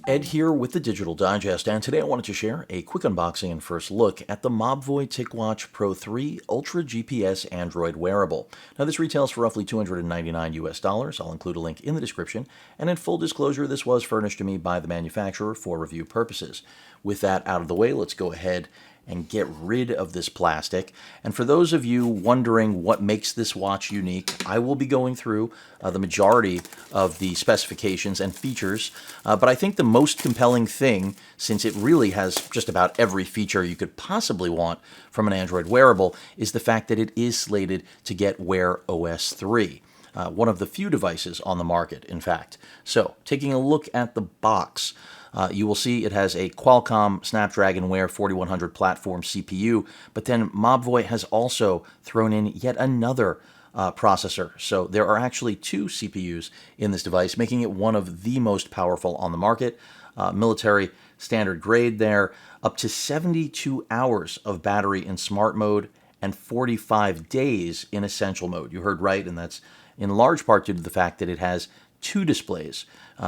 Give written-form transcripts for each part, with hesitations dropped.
Ed here with the Digital Digest, and today I wanted to share a quick unboxing and first look at the Mobvoi TicWatch Pro 3 Ultra GPS Android wearable. Now this retails for roughly $299 US. I'll include a link in the description, and in full disclosure, this was furnished to me by the manufacturer for review purposes. With that out of the way, let's go ahead and get rid of this plastic. And for those of you wondering what makes this watch unique, I will be going through the majority of the specifications and features, but I think the most compelling thing, since it really has just about every feature you could possibly want from an Android wearable, is the fact that it is slated to get Wear OS 3. One of the few devices on the market, in fact. So, taking a look at the box, you will see it has a Qualcomm Snapdragon Wear 4100 platform CPU, but then Mobvoi has also thrown in yet another processor. So there are actually two CPUs in this device, making it one of the most powerful on the market. Military standard grade there, up to 72 hours of battery in smart mode and 45 days in essential mode. You heard right, and that's in large part due to the fact that it has two displays,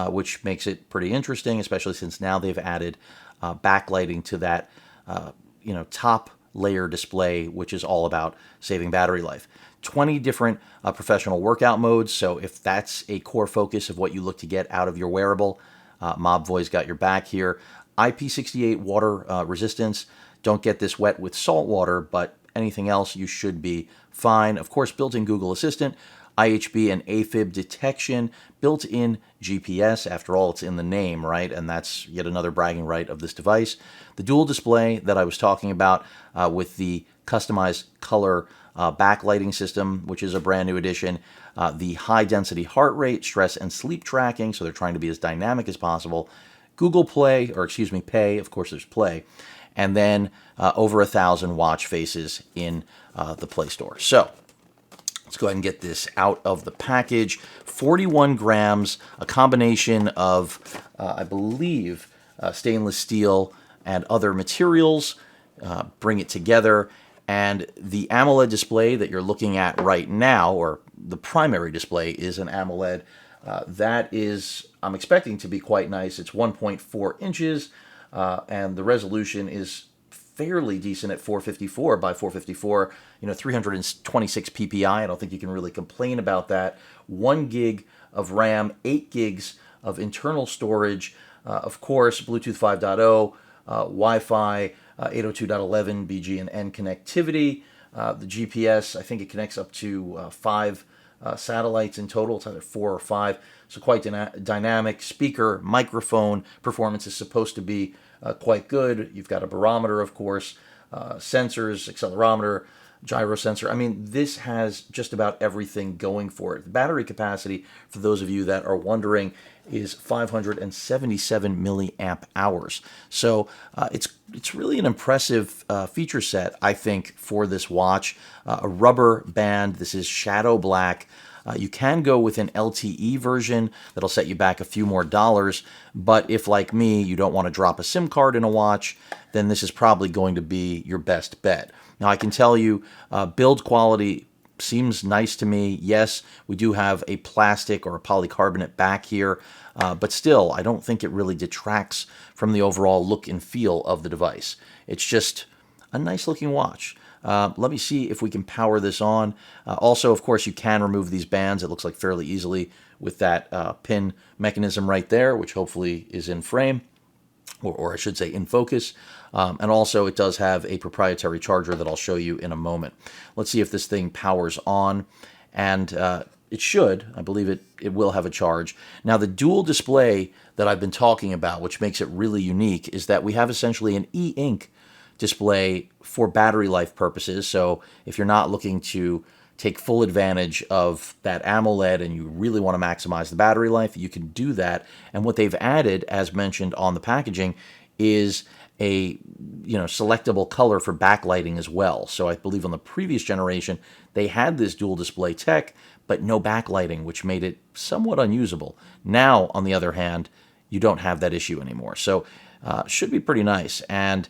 which makes it pretty interesting, especially since now they've added backlighting to that top layer display, which is all about saving battery life. 20 different professional workout modes, so if that's a core focus of what you look to get out of your wearable, Mobvoi's got your back here. IP68 water resistance. Don't get this wet with salt water, but anything else you should be fine. Of course, built-in Google Assistant, IHB and AFib detection, built-in GPS. After all, it's in the name, right? And that's yet another bragging right of this device. The dual display that I was talking about with the customized color backlighting system, which is a brand new addition. The high-density heart rate, stress, and sleep tracking, so they're trying to be as dynamic as possible. Google Play, or excuse me, Pay, of course there's Play. And then over 1,000 watch faces in the Play Store. So, let's go ahead and get this out of the package. 41 grams, a combination of, I believe, stainless steel and other materials. Bring it together. And the AMOLED display that you're looking at right now, or the primary display, is an AMOLED. That is, I'm expecting to be quite nice. It's 1.4 inches, and the resolution is fairly decent at 454 by 454, 326 ppi. I don't think you can really complain about that. 1 gig of RAM, 8 gigs of internal storage, of course, Bluetooth 5.0, Wi-Fi, 802.11 BG and N connectivity. The GPS, I think it connects up to 5 satellites in total. It's either 4 or 5, so quite dynamic. Speaker, microphone performance is supposed to be quite good. You've got a barometer, of course, sensors, accelerometer, gyro sensor. I mean, this has just about everything going for it. The battery capacity, for those of you that are wondering, is 577 milliamp hours. So it's really an impressive feature set, I think, for this watch. A rubber band. This is shadow black. You can go with an LTE version that'll set you back a few more dollars, but if, like me, you don't want to drop a SIM card in a watch, then this is probably going to be your best bet. Now, I can tell you, build quality seems nice to me. Yes, we do have a plastic or a polycarbonate back here, but still, I don't think it really detracts from the overall look and feel of the device. It's just a nice-looking watch. Let me see if we can power this on. Also, of course, you can remove these bands. It looks like fairly easily with that pin mechanism right there, which hopefully is in frame, or I should say in focus. And also, it does have a proprietary charger that I'll show you in a moment. Let's see if this thing powers on. And it should. I believe it will have a charge. Now, the dual display that I've been talking about, which makes it really unique, is that we have essentially an e-ink display for battery life purposes. So if you're not looking to take full advantage of that AMOLED and you really want to maximize the battery life, you can do that. And what they've added, as mentioned on the packaging, is a selectable color for backlighting as well. So I believe on the previous generation they had this dual display tech, but no backlighting, which made it somewhat unusable. Now, on the other hand, you don't have that issue anymore. So should be pretty nice. And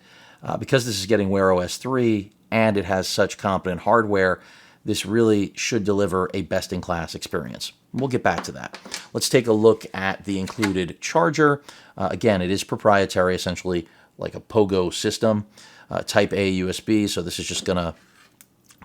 because this is getting Wear OS 3 and it has such competent hardware, this really should deliver a best-in-class experience. We'll get back to that. Let's take a look at the included charger. Again, it is proprietary, essentially like a pogo system, Type A USB, so this is just going to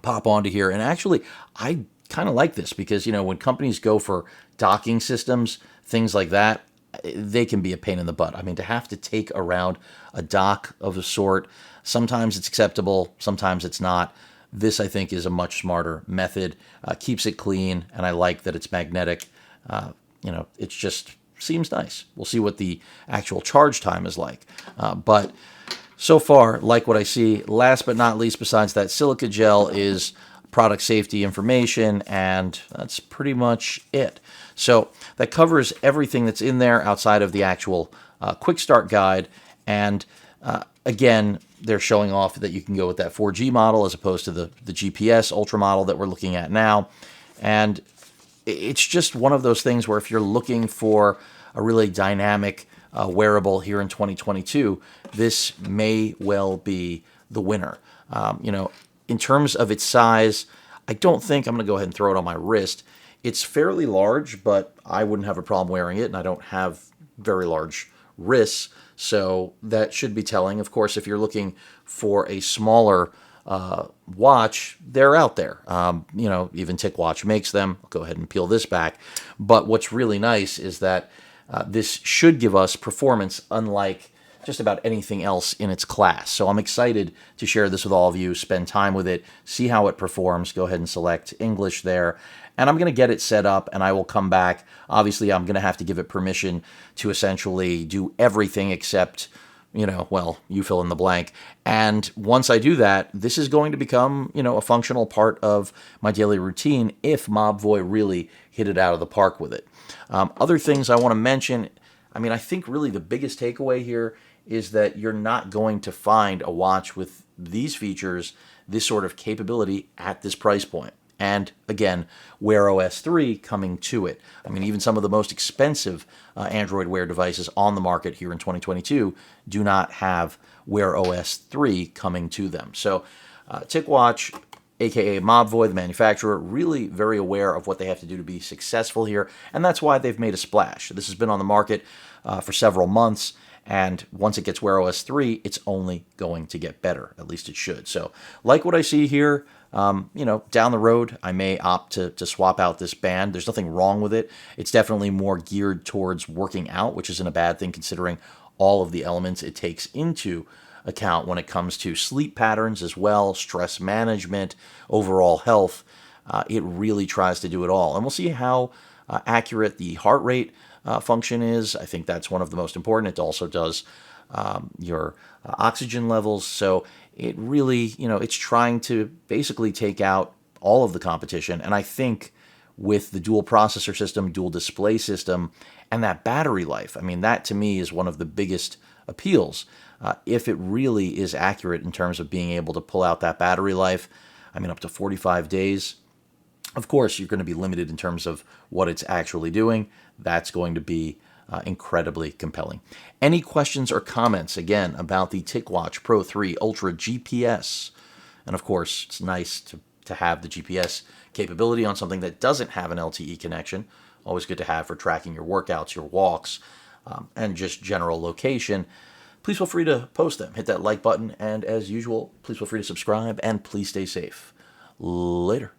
pop onto here. And actually, I kind of like this because, when companies go for docking systems, things like that, they can be a pain in the butt. I mean, to have to take around a dock of a sort, sometimes it's acceptable, sometimes it's not. This, I think, is a much smarter method, keeps it clean, and I like that it's magnetic. It just seems nice. We'll see what the actual charge time is like. But so far, like what I see. Last but not least, besides that silica gel, is product safety information, and that's pretty much it. So that covers everything that's in there outside of the actual quick start guide. And again, they're showing off that you can go with that 4G model as opposed to the GPS Ultra model that we're looking at now. And it's just one of those things where if you're looking for a really dynamic wearable here in 2022, this may well be the winner. In terms of its size, I don't think I'm going to go ahead and throw it on my wrist. It's fairly large, but I wouldn't have a problem wearing it, and I don't have very large wrists, so that should be telling. Of course, if you're looking for a smaller watch, they're out there. Even TicWatch makes them. I'll go ahead and peel this back. But what's really nice is that this should give us performance unlike just about anything else in its class. So I'm excited to share this with all of you, spend time with it, see how it performs. Go ahead and select English there. And I'm going to get it set up, and I will come back. Obviously, I'm going to have to give it permission to essentially do everything except, you fill in the blank. And once I do that, this is going to become, a functional part of my daily routine if Mobvoi really hit it out of the park with it. Other things I want to mention, I think really the biggest takeaway here is that you're not going to find a watch with these features, this sort of capability at this price point. And again, Wear OS 3 coming to it. Even some of the most expensive Android Wear devices on the market here in 2022 do not have Wear OS 3 coming to them. So TicWatch, aka Mobvoi, the manufacturer, really very aware of what they have to do to be successful here, and that's why they've made a splash. This has been on the market for several months, and once it gets Wear OS 3, it's only going to get better. At least it should. So, like what I see here, down the road, I may opt to swap out this band. There's nothing wrong with it. It's definitely more geared towards working out, which isn't a bad thing considering all of the elements it takes into account when it comes to sleep patterns as well, stress management, overall health. It really tries to do it all. And we'll see how accurate the heart rate function is. I think that's one of the most important. It also does your oxygen levels. So it really, it's trying to basically take out all of the competition. And I think with the dual processor system, dual display system, and that battery life, that to me is one of the biggest appeals. If it really is accurate in terms of being able to pull out that battery life, up to 45 days. Of course, you're going to be limited in terms of what it's actually doing. That's going to be incredibly compelling. Any questions or comments, again, about the TicWatch Pro 3 Ultra GPS? And of course, it's nice to have the GPS capability on something that doesn't have an LTE connection. Always good to have for tracking your workouts, your walks, and just general location. Please feel free to post them. Hit that like button. And as usual, please feel free to subscribe, and please stay safe. Later.